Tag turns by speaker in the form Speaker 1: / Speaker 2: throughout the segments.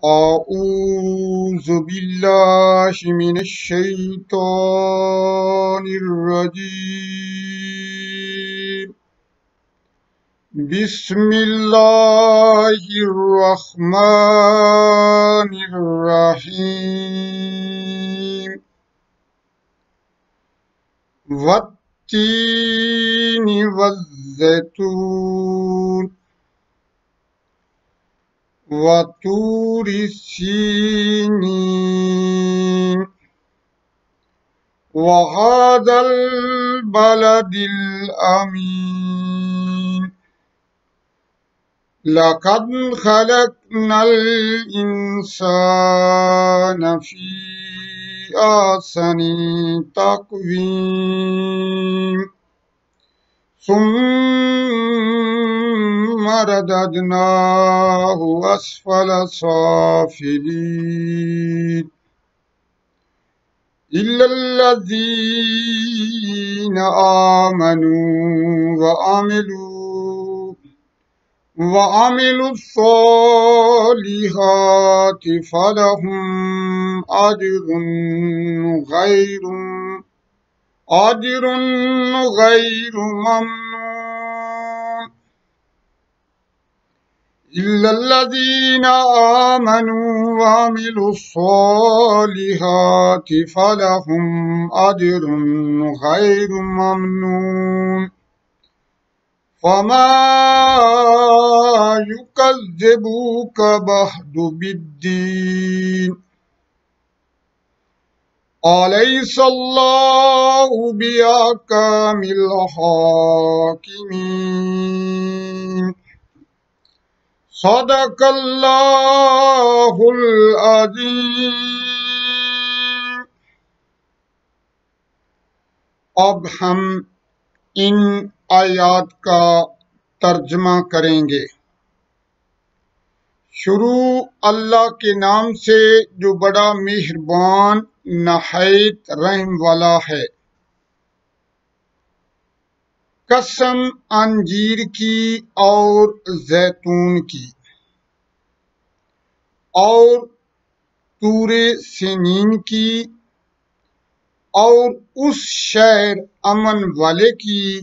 Speaker 1: أعوذ بالله من الشيطان الرجيم. بسم الله الرحمن الرحيم. والتين والزيتون وطور سينين وهذا البلد الأمين. لقد خلقنا الإنسان في أحسن تقويم ثم رددناه أسفل سافلين إلا الذين آمنوا وعملوا الصالحات فلهم أجر غير ممنون. إلا الذين آمنوا وعملوا الصالحات فلهم أجر غير ممنون. فما يكذبوك بعد بالدين. أليس الله بأحكم الحاكمين. صدق اللہ العظیم. اب ہم ان آیات کا ترجمہ کریں گے. شروع اللہ کے نام سے جو بڑا مہربان نہایت رحم والا ہے. قسم انجیر کی اور زیتون کی اور طور سینین کی اور اس شہر امن والے کی.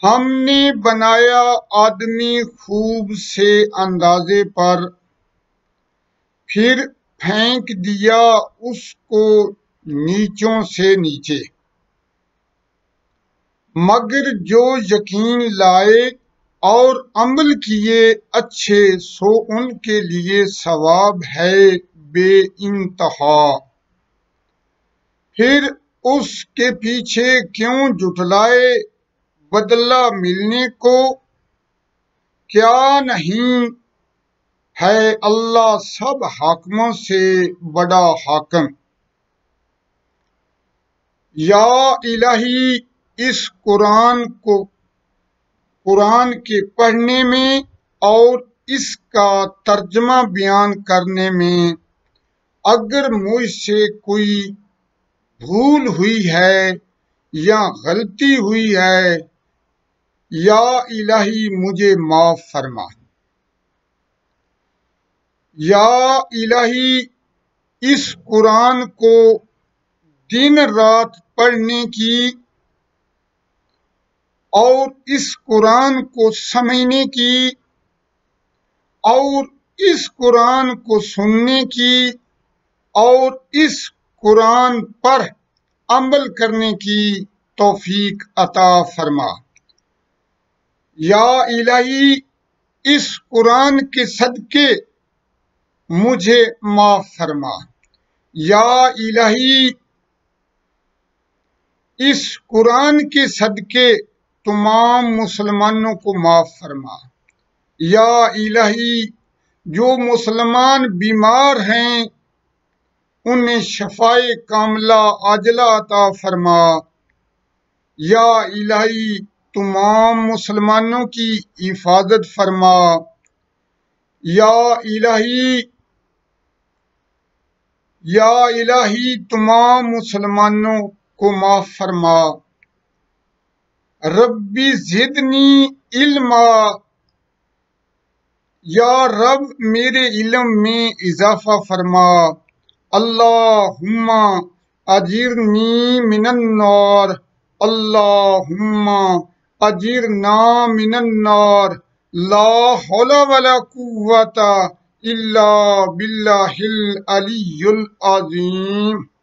Speaker 1: ہم نے بنایا آدمی خوب سے اندازے پر، پھر پھینک دیا اس کو نیچوں سے نیچے. مگر جو یقین لائے اور عمل کیے اچھے سو ان کے لیے ثواب ہے بے انتہا. پھر اس کے پیچھے کیوں جھٹلائے بدلہ ملنے کو. کیا نہیں ہے اللہ سب حاکموں سے بڑا حاکم. یا الہی اس قرآن کے پڑھنے میں اور اس کا ترجمہ بیان کرنے میں اگر مجھ سے کوئی بھول ہوئی ہے یا غلطی ہوئی ہے، یا الہی مجھے معاف فرما. یا الہی اس قرآن کو دن رات پڑھنے کی اور اس قرآن کو سمجھنے کی اور اس قرآن کو سننے کی اور اس قرآن پر عمل کرنے کی توفیق عطا فرما. یا الہی اس قرآن کے صدقے مجھے معاف فرما. یا الہی اس قرآن کے صدقے تمام مسلمانوں کو معاف فرما. یا الہی جو مسلمان بیمار ہیں انہیں شفائے کاملہ عاجلہ عطا فرما. یا الہی تمام مسلمانوں کی حفاظت فرما. یا الہی تمام مسلمانوں کو معاف فرما. ربی زدنی علما یا رب میرے علم میں اضافہ فرما، اللہم اجرنی من النار، اللہم اجرنا من النار، لا حول ولا قوة الا باللہ العلی العظیم۔